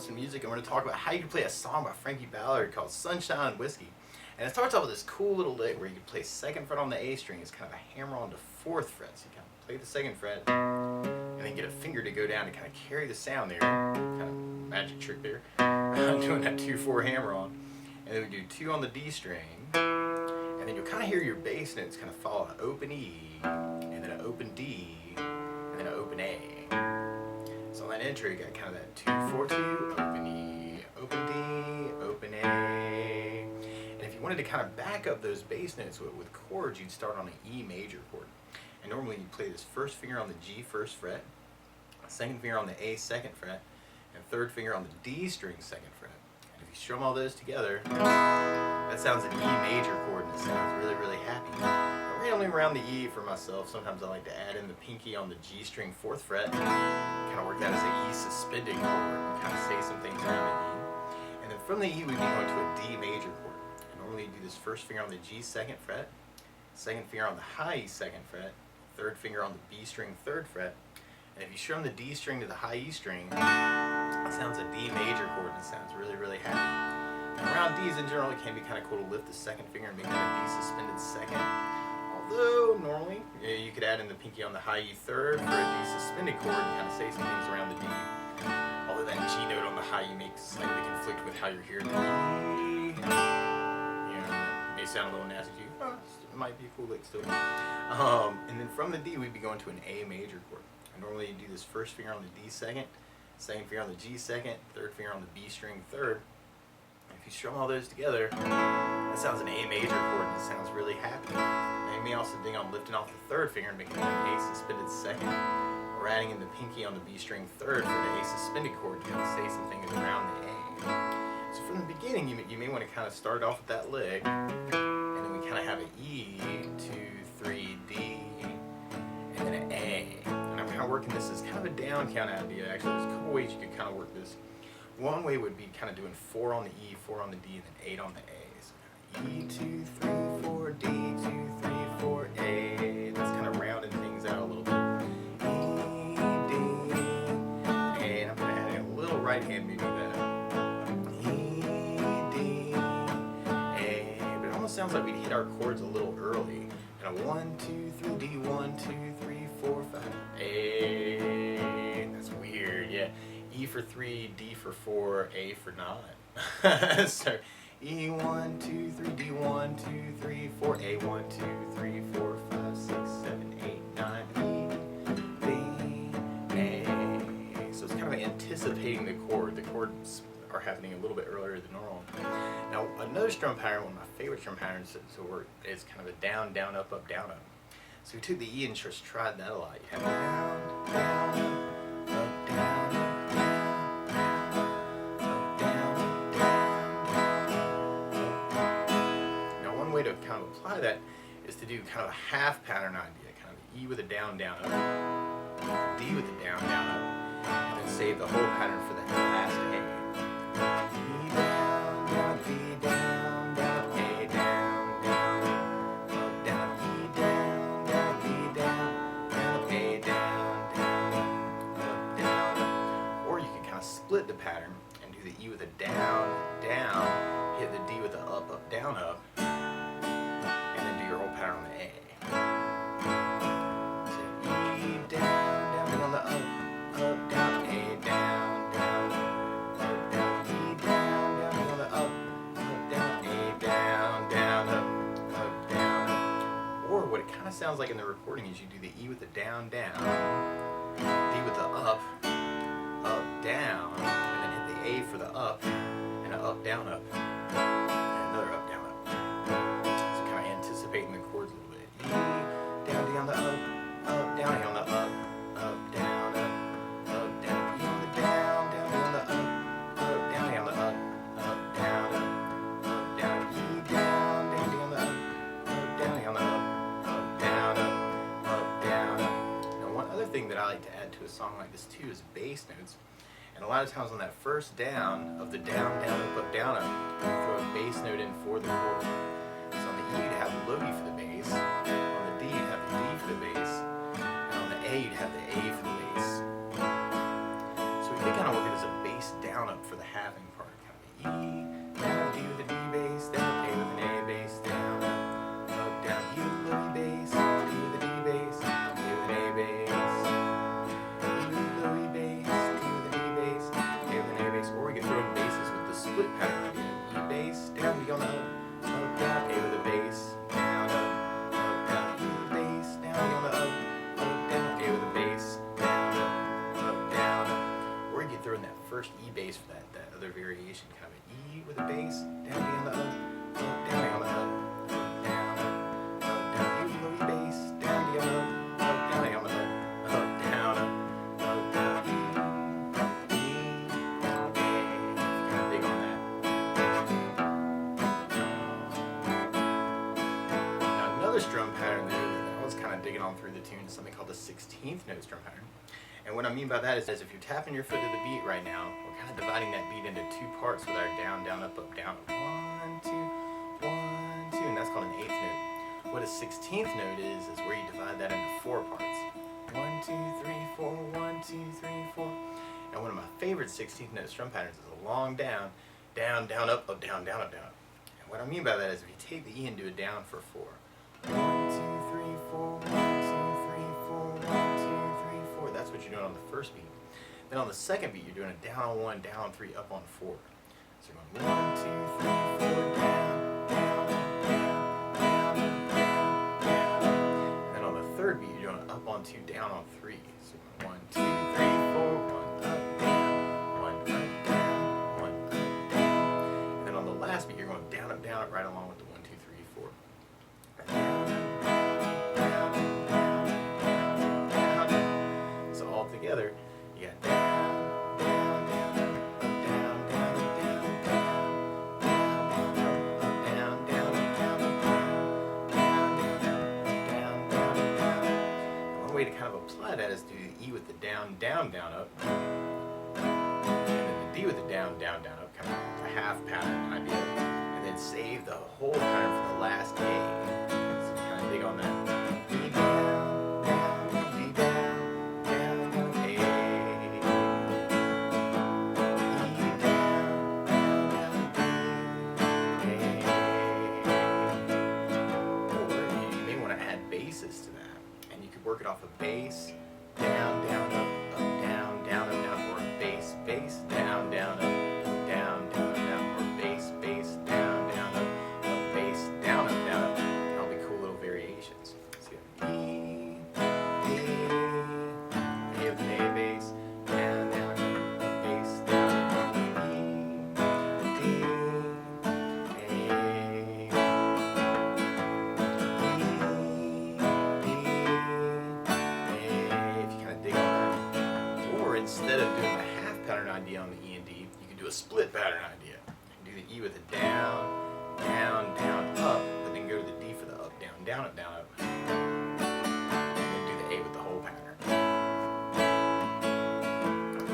some music, and we're going to talk about how you can play a song by Frankie Ballard called Sunshine and Whiskey. And it starts off with this cool little lick where you can play 2nd fret on the A string. It's kind of a hammer on the 4th fret. So you kind of play the 2nd fret and then get a finger to go down to kind of carry the sound there. Kind of magic trick there. I'm doing that 2-4 hammer on. And then we do 2 on the D string. And then you'll kind of hear your bass notes kind of follow an open E, and then an open D, and then an open A. So on that intro, you got kind of that 2-4-2, open E, open D, open A. And if you wanted to kind of back up those bass notes with chords, you'd start on an E major chord. And normally you play this 1st finger on the G 1st fret, 2nd finger on the A 2nd fret, and 3rd finger on the D string 2nd fret. And if you strum all those together, that sounds an E major chord, and it sounds really, really happy. I randomly around the E for myself. Sometimes I like to add in the pinky on the G string 4th fret, kind of work that as an E suspended chord, and kind of say some things around the E. And then from the E, we'd be going to a D major chord. And normally you do this 1st finger on the G 2nd fret, 2nd finger on the high E 2nd fret, 3rd finger on the B string 3rd fret. And if you strum the D string to the high E string, it sounds a D major chord, and it sounds really, really happy. And around D's in general, it can be kind of cool to lift the 2nd finger and make that a D suspended 2nd. Although normally you could add in the pinky on the high E 3rd for a D suspended chord and kind of say some things around the D. Although that G note on the high E makes slightly conflict with how you're hearing the E. That may sound a little nasty to you. Oh, it might be a cool lick still. And then from the D, we'd be going to an A major chord. And normally you do this 1st finger on the D 2nd, 2nd finger on the G 2nd, 3rd finger on the B string 3rd. If you strum all those together, that sounds an A major chord, and it sounds really happy. Now you may also think I'm lifting off the 3rd finger and making it an A suspended 2nd, or adding in the pinky on the B string 3rd for the A suspended chord to kind of say some things around the A. So from the beginning, you may want to kind of start off with that lick, and then we kind of have an E, 2, 3, D, and then an A. And I'm kind of working this as kind of a down count idea. Actually, there's a couple ways you could kind of work this. One way would be kind of doing 4 on the E, 4 on the D, and then 8 on the A. So E, 2, 3, 4, D, 2, 3, 4, A. That's kind of rounding things out a little bit. E, D, A. And I'm going to add in a little right hand maybe that. E, D, A. But it almost sounds like we'd hit our chords a little early. And a 1, 2, 3, D, 1, 2, 3, 4, 5, A. That's weird, yeah. E for 3, D for 4, A for 9. So E 1, 2, 3, D 1, 2, 3, 4, A 1, 2, 3, 4, 5, 6, 7, 8, 9, E, D, A. So it's kind of anticipating the chord. The chords are happening a little bit earlier than normal. Now another strum pattern, one of my favorite strum patterns to work, is kind of a down, down, up, up, down, up. So we took the E and just tried that a lot. You have down, down, up, down, up. To kind of apply that is to do kind of a half pattern idea, kind of E with a down, down, up, D with a down, down, up, and then save the whole pattern for the last A. E down, down, D down, down, A down, down, up, down, E down, down, D down, down, A down, down, up, down, up. Or you can kind of split the pattern and do the E with a down, down, hit the D with a up, up, down, up, pattern on the A. So E down, down on the up, down, A down, down, up, down, E down, down on the up, down, A down, down, up, down, up. Or what it kind of sounds like in the recording is you do the E with the down, down, D with the up, down, and then hit the A for the up, and an up, down, up, and another up, down, up. Anticipating the chords a little bit. E, down, D on the up, down, A on the up, down, down. E on the down, down, D on the up, down, A on the up, down, down. E down, down, D on the up, down, A on the up, down, down. Now one other thing that I like to add to a song like this too is bass notes. And a lot of times on that first down of the down, down, up, down, up, throw a bass note in for the chord. So on the E, you'd have low E for the bass. On the D, you'd have the D for the bass. And on the A, you'd have the A for the bass. So we can kind of work it as a bass down up for down through the tune to something called the 16th note strum pattern. And what I mean by that is if you're tapping your foot to the beat right now, we're kind of dividing that beat into two parts with our down, down, up, down. 1, 2, 1, 2, and that's called an 8th note. What a 16th note is where you divide that into 4 parts. 1, 2, 3, 4, 1, 2, 3, 4. And one of my favorite 16th note strum patterns is a long down, down, down, up, down, down, up, down. And what I mean by that is if you take the E and do a down for 4. 1, 2, 3, 4, 1, 2, 3, 4, 1, 2, 3, 4. That's what you're doing on the first beat. Then on the second beat, you're doing a down on 1, down on 3, up on 4. So you're going 1, 2, 3, 4, down, down, down, down, down, down. And then on the third beat, you're doing up on 2, down on 3. So you're going 1, 2, 3, 4, 1, up, down, 1, up, down, 1, up, down. And then on the last beat, you're going down, up, right along with the 1, 2, 3, 4. So all together, you got down, down, down, up, down, down, down, down, down, down, down, down, down, down, down. And one way to kind of apply that is to do the E with the down, down, down, up, and then the D with the down, down, down, up, kind of a half pattern idea, and then save the whole pattern for the last A. So kind of dig on that. D down, down, D down, down, down, A. E down, down, down, D, A. Or you may want to add basses to that, and you could work it off of bass, down, down, up, down, down, up, down, or bass, bass, down, down, up, down, down, down, or bass, bass, down, down, up, bass, down, up, down, up. And all be cool little variations. So you have E, D, A with an A bass, down, down, up, bass, down, E, D, A, if you kind of dig on that. Or instead of doing the half pattern idea on the E and D, you can do a split pattern idea. You can do the E with a down, down, down, up, but then go to the D for the up, down, down, up, down, up. And then do the A with the whole pattern. So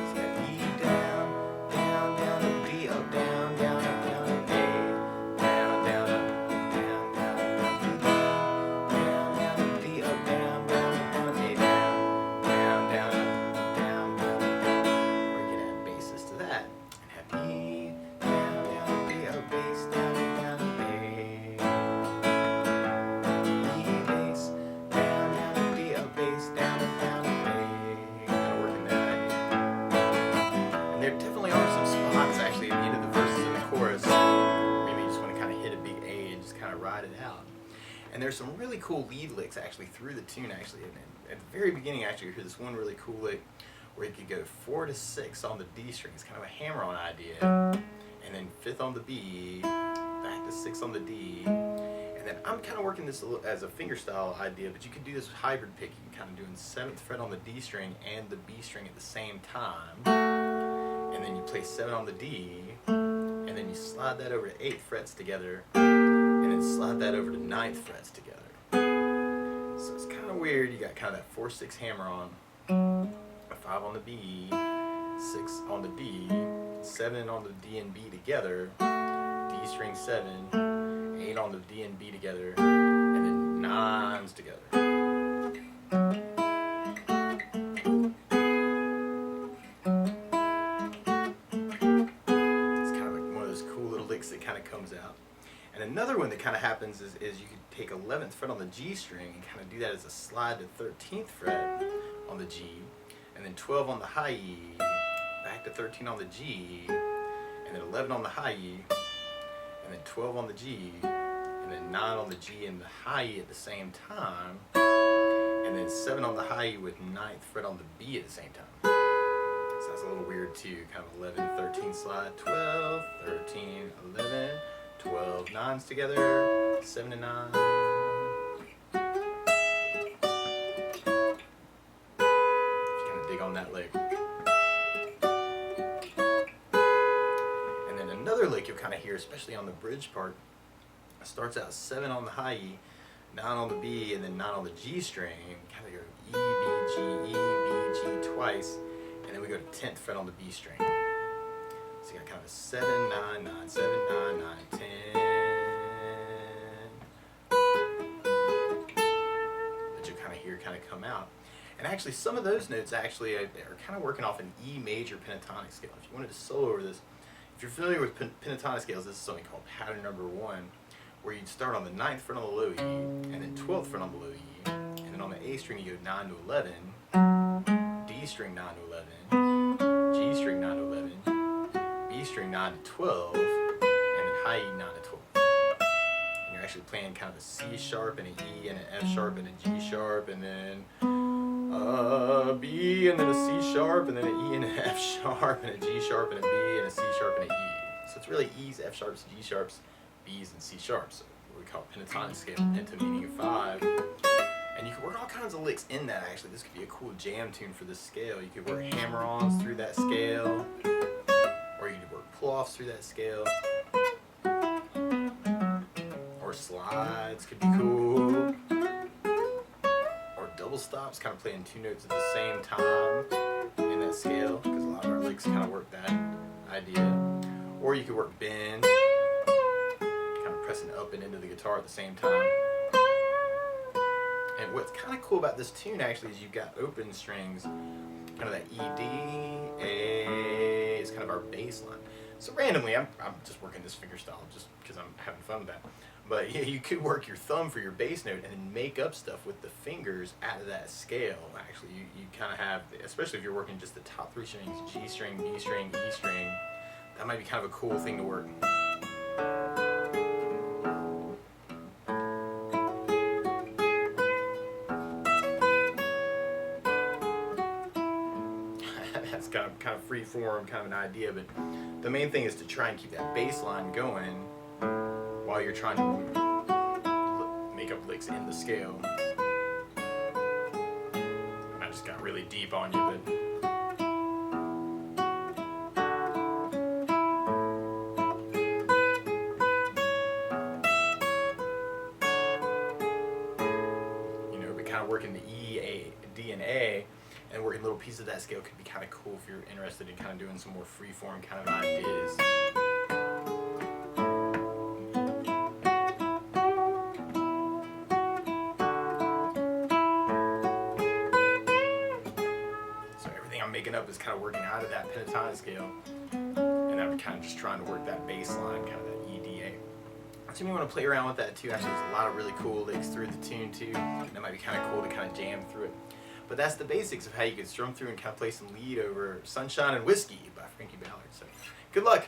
you got E down, down, down, up, D up, down, down, up, down, up, A, down, down, up, down, down, up, D down, down, up, D up, down, down, up, down, A down, down, down, up, down, down, up. Or you can add basses to that and have E down, down, D up, bass, down, down, up, A. E bass, down, down, D up, bass, down, down, up, A. Kind of working that idea. And there definitely are some spots actually at the end of the verses in the chorus where you just want to kind of hit a big A and just kind of ride it out. And there's some really cool lead licks actually through the tune actually. And at the very beginning actually you hear this one really cool lick where you could go 4 to 6 on the D string. It's kind of a hammer-on idea. And then 5th on the B, back to 6 on the D. And then I'm kind of working this as a fingerstyle idea, but you could do this hybrid pick. You can kind of doing 7th fret on the D string and the B string at the same time. And then you play 7 on the D, and then you slide that over to 8th frets together, and then slide that over to 9th frets together. So it's kind of weird. You got kind of that 4-6 hammer on, a 5 on the B, 6 on the D, 7 on the D and B together, D string 7, 8 on the D and B together, and then 9s together. It's kind of like one of those cool little licks that kind of comes out. And another one that kind of happens is you could take 11th fret on the G string and kind of do that as a slide to 13th fret on the G, and then 12 on the high E, back to 13 on the G, and then 11 on the high E, and then 12 on the G, and then 9 on the G and the high E at the same time, and then 7 on the high E with 9th fret on the B at the same time. So that's a little weird too, kind of 11, 13 slide, 12, 13, 11, 12, 9s together, 7 and 9. Dig on that lick. And then another lick you'll kind of hear, especially on the bridge part, starts out 7 on the high E, 9 on the B, and then 9 on the G string. Kind of go E, B, G, E, B, G twice, and then we go to 10th fret on the B string. So you got kind of a 7, 9, 9, 7, 9, 9, 10. That you'll kind of hear kind of come out. And actually, some of those notes actually are kind of working off an E major pentatonic scale. If you wanted to solo over this, if you're familiar with pentatonic scales, this is something called pattern number 1, where you'd start on the 9th fret on the low E, and then 12th fret on the low E, and then on the A string you go 9 to 11, D string 9 to 11, G string 9 to 11, B string 9 to 12, and then high E 9 to 12. And you're actually playing kind of a C sharp and an E and an F sharp and a G sharp, and then B and then a C sharp and then an E and an F sharp and a G sharp and a B and a C sharp and an E. So it's really E's, F sharps, G sharps, B's, and C sharps. So what we call pentatonic scale, penta meaning 5. And you can work all kinds of licks in that actually. This could be a cool jam tune for this scale. You could work hammer-ons through that scale, or you could work pull-offs through that scale, or slides could be cool. Double stops, kind of playing 2 notes at the same time in that scale, because a lot of our licks kind of work that idea. Or you could work bends, kind of pressing up and into the guitar at the same time. And what's kind of cool about this tune actually is you've got open strings, kind of that E, D, A is kind of our bass line. So randomly, I'm just working this finger style just because I'm having fun with that. But yeah, you could work your thumb for your bass note and then make up stuff with the fingers out of that scale. Actually, you kind of have, especially if you're working just the top 3 strings, G string, B string, E string, that might be kind of a cool thing to work. That's kind of free form, kind of an idea, but the main thing is to try and keep that bass line going while you're trying to make up licks in the scale. I just got really deep on you, but but kind of working the E, A, D, and A, and working little pieces of that scale could be kind of cool if you're interested in kind of doing some more free-form kind of ideas. So everything I'm making up is kind of working out of that pentatonic scale, and I'm kind of just trying to work that bass line, kind of that E, D, A. So you may want to play around with that too. Actually, there's a lot of really cool licks through the tune too. That might be kind of cool to kind of jam through it. But that's the basics of how you can strum through and kind of play some lead over Sunshine and Whiskey by Frankie Ballard. So good luck.